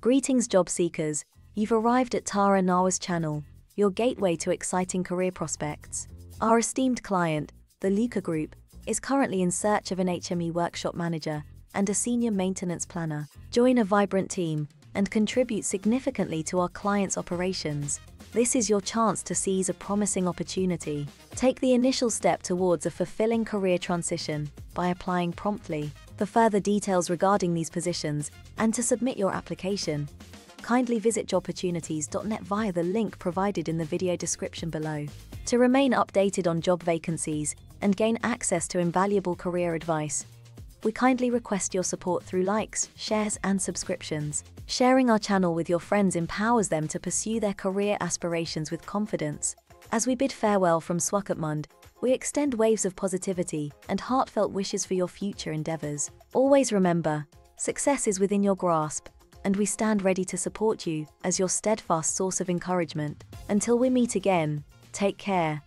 Greetings job seekers, you've arrived at Tara Nawa's channel, your gateway to exciting career prospects. Our esteemed client, the Lewcor Group, is currently in search of an HME workshop manager and a senior maintenance planner. Join a vibrant team and contribute significantly to our client's operations. This is your chance to seize a promising opportunity. Take the initial step towards a fulfilling career transition by applying promptly. For further details regarding these positions and to submit your application, kindly visit jobportunities.net via the link provided in the video description below. To remain updated on job vacancies and gain access to invaluable career advice, we kindly request your support through likes, shares, and subscriptions. Sharing our channel with your friends empowers them to pursue their career aspirations with confidence. As we bid farewell from Swakopmund, we extend waves of positivity and heartfelt wishes for your future endeavors. Always remember, success is within your grasp, and we stand ready to support you as your steadfast source of encouragement. Until we meet again, take care.